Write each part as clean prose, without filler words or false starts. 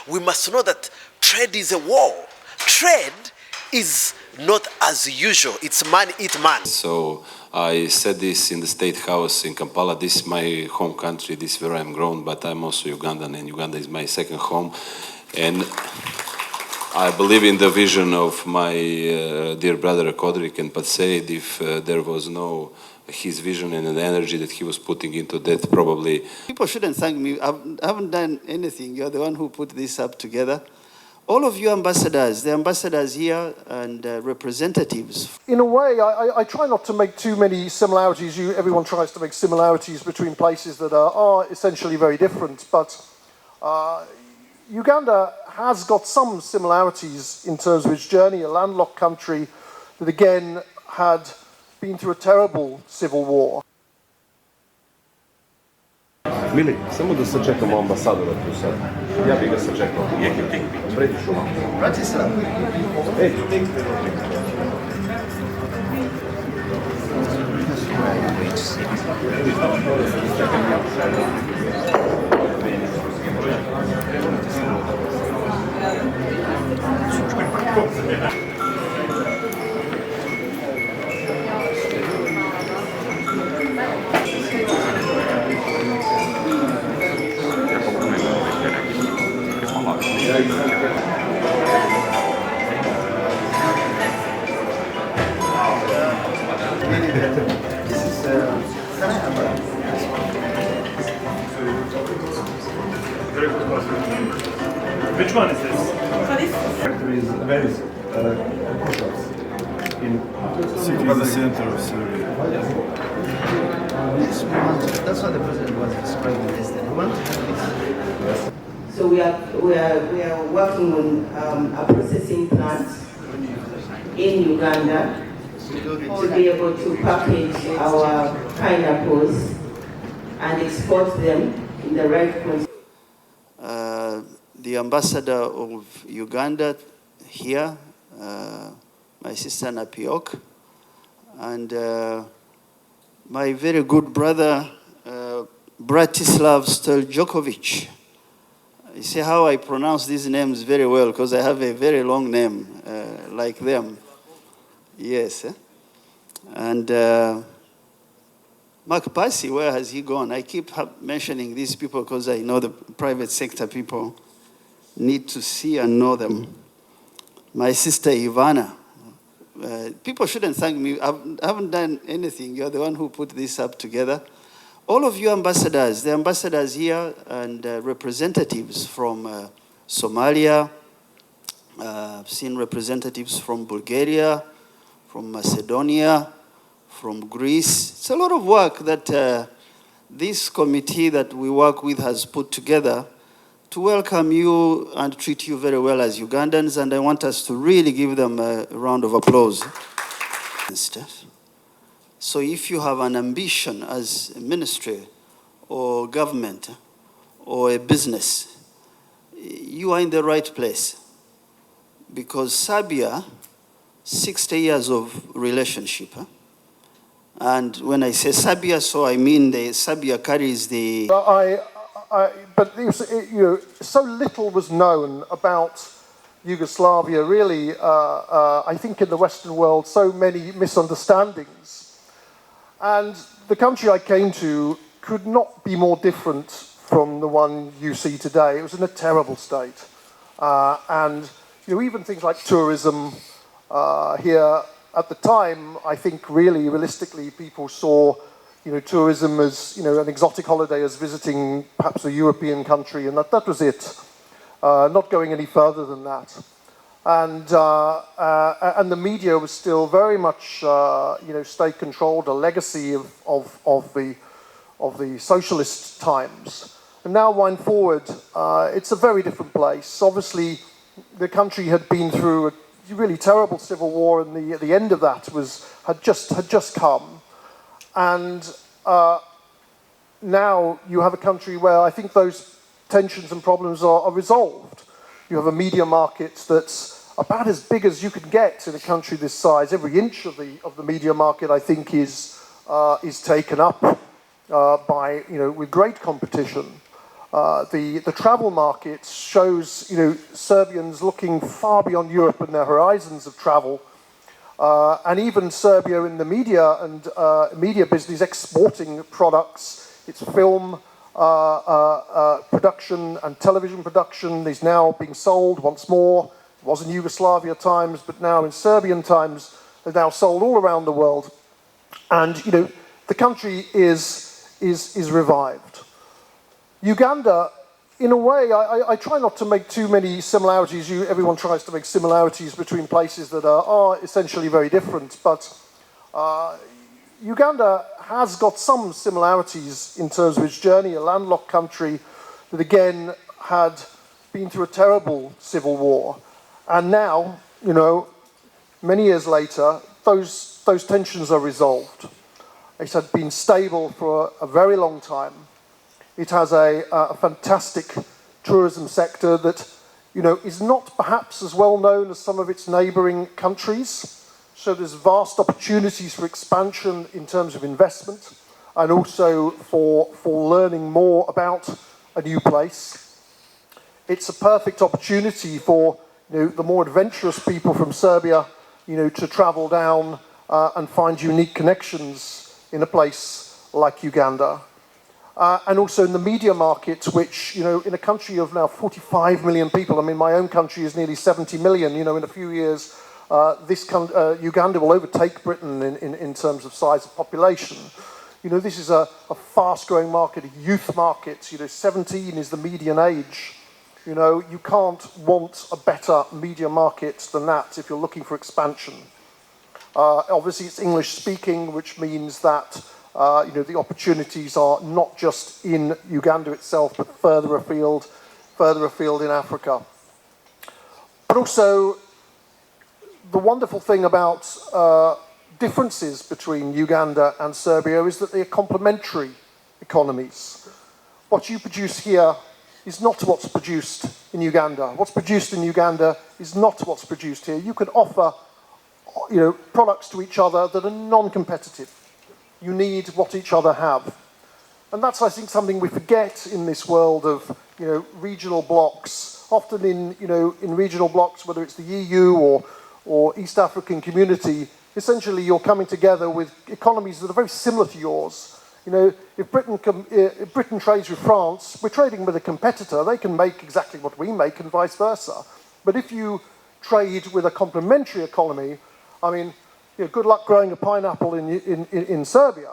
we must know that trade is a war. Trade is not as usual. It's man eat man. So I said this in the State House in Kampala. This is my home country. This is where I'm grown, but I'm also Ugandan, and Uganda is my second home. And I believe in the vision of my dear brother Kodrik and Patsaid. If there was no his vision and the energy that he was putting into that, probably... People shouldn't thank me. I haven't done anything. You're the one who put this up together. All of you ambassadors, the ambassadors here and representatives. In a way, I try not to make too many similarities. Everyone tries to make similarities between places that are essentially very different, but Uganda has got some similarities in terms of its journey, a landlocked country that again had been through a terrible civil war. Mili, samo da sačekamo ambasadora tu sad. Ja bih ga sačekao. Bratislava. Bratislava. Ej. Which one is this? Factory is very crucial in the center of Serbia. That's what the president was describing yesterday. We want to have this. So we are working on a processing plant in Uganda to be able to package our pineapples and export them in the right quantity. The ambassador of Uganda here, my sister Napiok, and my very good brother Bratislav Steljokovic. You see how I pronounce these names very well because I have a very long name like them. Yes. And Mark Passy, where has he gone? I keep mentioning these people because I know the private sector people need to see and know them. My sister Ivana. People shouldn't thank me. I haven't done anything. You're the one who put this up together. All of you ambassadors, the ambassadors here and representatives from Somalia, I've seen representatives from Bulgaria, from Macedonia, from Greece. It's a lot of work that this committee that we work with has put together to welcome you and treat you very well as Ugandans, and I want us to really give them a round of applause. So if you have an ambition as a ministry or government or a business, you are in the right place. Because Serbia, 60 years of relationship. And when I say Serbia, so I mean Serbia carries the... But so little was known about Yugoslavia, really, I think in the Western world, so many misunderstandings. And the country I came to could not be more different from the one you see today. It was in a terrible state. And even things like tourism here at the time, I think really realistically people saw tourism as an exotic holiday, as visiting perhaps a European country, and that was it. Not going any further than that. And the media was still very much state controlled, a legacy of the socialist times. And now wind forward, it's a very different place. Obviously, the country had been through a really terrible civil war, and the end of that had just come. And now you have a country where I think those tensions and problems are resolved. You have a media market that's about as big as you can get in a country this size. Every inch of the media market, I think, is taken up by with great competition. the travel market shows, Serbians looking far beyond Europe and their horizons of travel. And even Serbia in the media and media business exporting products, its film production and television production is now being sold once more. It was in Yugoslavia times, but now in Serbian times, they're now sold all around the world. And, the country is revived. Uganda, in a way, I try not to make too many similarities. Everyone tries to make similarities between places that are essentially very different, but Uganda has got some similarities in terms of its journey, a landlocked country that again had been through a terrible civil war. And now, many years later, those tensions are resolved. It had been stable for a very long time. It has a fantastic tourism sector that, is not perhaps as well known as some of its neighbouring countries. So there's vast opportunities for expansion in terms of investment and also for learning more about a new place. It's a perfect opportunity for the more adventurous people from Serbia, to travel down and find unique connections in a place like Uganda. And also in the media market, which, in a country of now 45 million people, my own country is nearly 70 million, in a few years, Uganda will overtake Britain in terms of size of population. This is a fast-growing market, a youth market. 17 is the median age. You can't want a better media market than that if you're looking for expansion. Obviously, it's English-speaking, which means that the opportunities are not just in Uganda itself, but further afield in Africa. But also, the wonderful thing about differences between Uganda and Serbia is that they are complementary economies. What you produce here is not what's produced in Uganda. What's produced in Uganda is not what's produced here. You can offer, products to each other that are non-competitive. You need what each other have. And that's, I think, something we forget in this world of, regional blocks. Often in regional blocks, whether it's the EU or East African community, essentially you're coming together with economies that are very similar to yours. If Britain trades with France, we're trading with a competitor. They can make exactly what we make and vice versa. But if you trade with a complementary economy, good luck growing a pineapple in Serbia,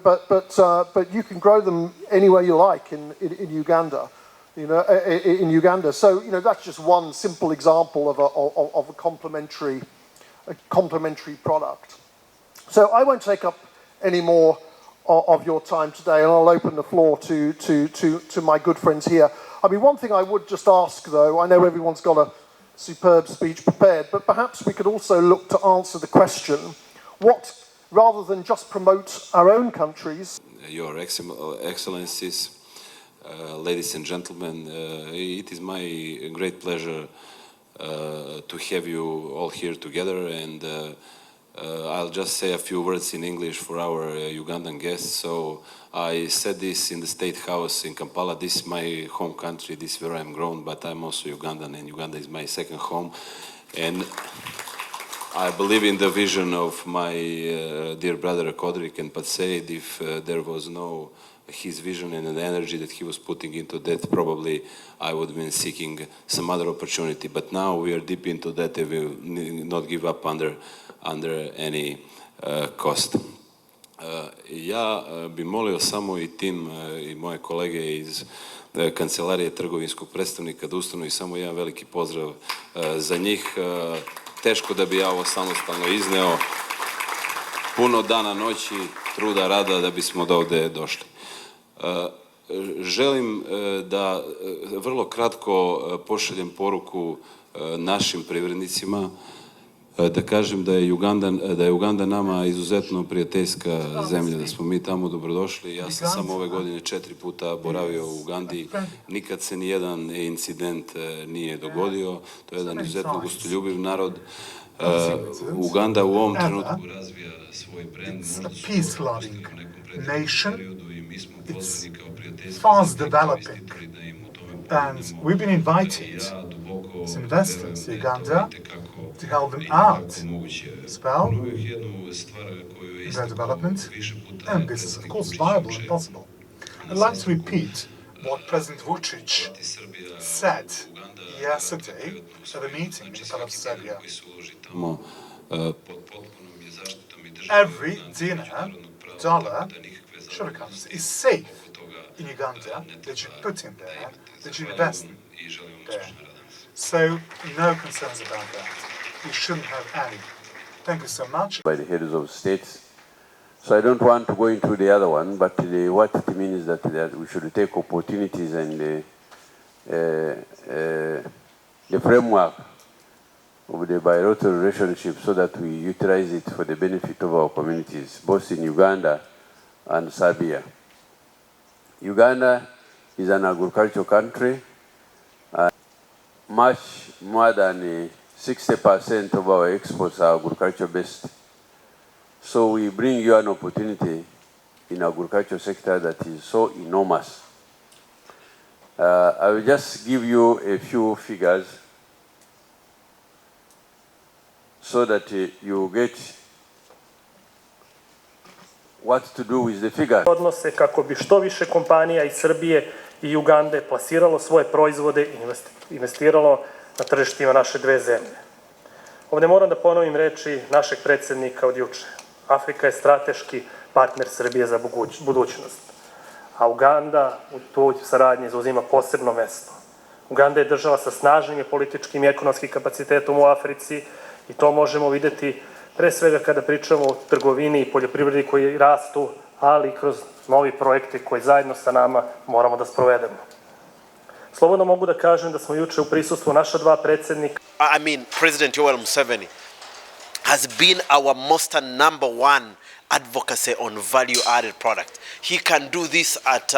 but you can grow them anywhere you like in Uganda, in Uganda. So that's just one simple example of a complementary product. So I won't take up any more of your time today, and I'll open the floor to my good friends here. One thing I would just ask, though, I know everyone's got a superb speech prepared, but perhaps we could also look to answer the question, rather than just promote our own countries. Your Excellencies, ladies and gentlemen, it is my great pleasure to have you all here together, and I'll just say a few words in English for our Ugandan guests. So I said this in the State House in Kampala. This is my home country. This is where I'm grown, but I'm also Ugandan, and Uganda is my second home. And I believe in the vision of my dear brother Kodrik and Patseid. If there was no his vision and the energy that he was putting into that, probably I would have been seeking some other opportunity. But now we are deep into that and we will not give up under any cost. Ja bi molio samo i tim i moje kolege iz kancelarije trgovinskog predstavnika da ustanu i samo jedan veliki pozdrav za njih. Teško da bi ja ovo samostalno izneo. Puno dana, noći, truda, rada da bismo do ovde došli. Želim da vrlo kratko pošaljem poruku našim privrednicima, da kažem da je Uganda nama izuzetno prijateljska zemlja, da smo mi tamo dobrodošli. Ja sam samo ove godine 4 puta boravio u Ugandi, nikad se ni jedan incident nije dogodio, to je jedan izuzetno gostoljubiv narod. Uganda u ovom trenutku razvija svoj brand, možda su u nekom prethodnom periodu i it's fast developing, and we've been invited as investors to Uganda to help them out as well in their development, and this is of course viable and possible. I'd like to repeat what President Vucic said yesterday at a meeting in part of Serbia. Every dinar, dollar, sugar comes is safe in Uganda that you put in there, that you invest in there. So no concerns about that. We shouldn't have any. Thank you so much. By the heads of states. So I don't want to go into the other one, but what it means is that we should take opportunities and the framework of the bilateral relationship so that we utilize it for the benefit of our communities, both in Uganda and Serbia. Uganda is an agricultural country. Much more than 60% of our exports are agriculture based. So we bring you an opportunity in the agriculture sector that is so enormous. I will just give you a few figures so that you get what to do with the figures. Odnose kako bi što više kompanija iz Srbije i Ugande plasiralo svoje proizvode i investiralo na tržištima naše dve zemlje. Ovdje moram da ponovim reči našeg predsjednika od juče. Afrika je strateški partner Srbije za budućnost, a Uganda u toj saradnji zauzima posebno mesto. Uganda je država sa snažnim političkim i ekonomskim kapacitetom u Africi i to možemo vidjeti pre svega kada pričamo o trgovini i poljoprivredi koji rastu, ali i kroz novi projekte koji zajedno sa nama moramo da sprovedemo. Slobodno mogu da kažem da smo juče u prisustvu naša dva predsjednika. President Yoweri Museveni has been our most number one advocacy on value-added product. He can do this at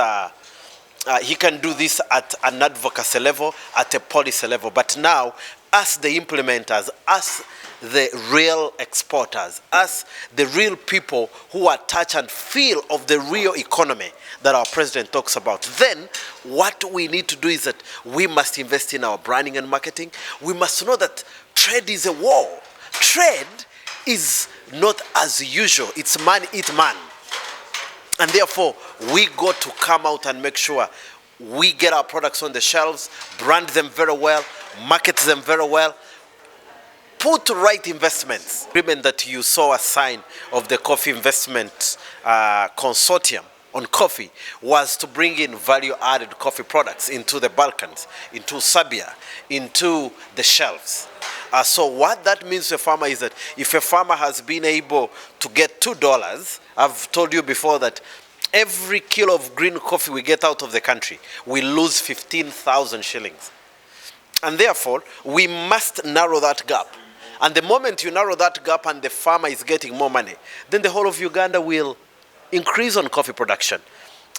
an advocacy level, at a policy level. But now, as the implementers, as the real exporters, as the real people who are touch and feel of the real economy that our president talks about, then what we need to do is that we must invest in our branding and marketing. We must know that trade is a war. Trade is not as usual. It's man eat man. And therefore, we got to come out and make sure we get our products on the shelves, brand them very well, market them very well, put right investments. Agreement that you saw a sign of the coffee investment consortium on coffee was to bring in value-added coffee products into the Balkans, into Serbia, into the shelves. So what that means to a farmer is that if a farmer has been able to get $2, I've told you before that every kilo of green coffee we get out of the country, we lose 15,000 shillings. And therefore, we must narrow that gap. And the moment you narrow that gap and the farmer is getting more money, then the whole of Uganda will increase on coffee production.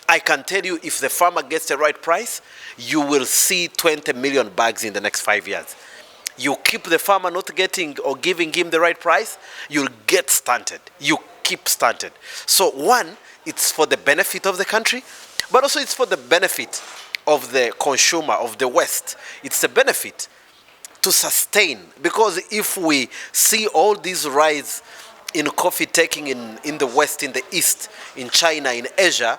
I can tell you, if the farmer gets the right price, you will see 20 million bags in the next 5 years. You keep the farmer not getting or giving him the right price, you'll get stunted. You keep stunted. So one, it's for the benefit of the country, but also it's for the benefit of the consumer, of the West. It's a benefit to sustain, because if we see all this rise in coffee taking in the West, in the East, in China, in Asia,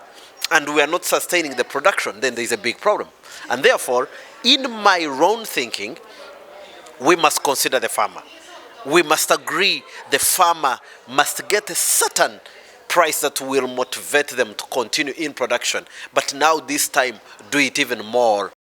and we are not sustaining the production, then there's a big problem. And therefore, in my own thinking, we must consider the farmer. We must agree the farmer must get a certain price that will motivate them to continue in production. But now this time, do it even more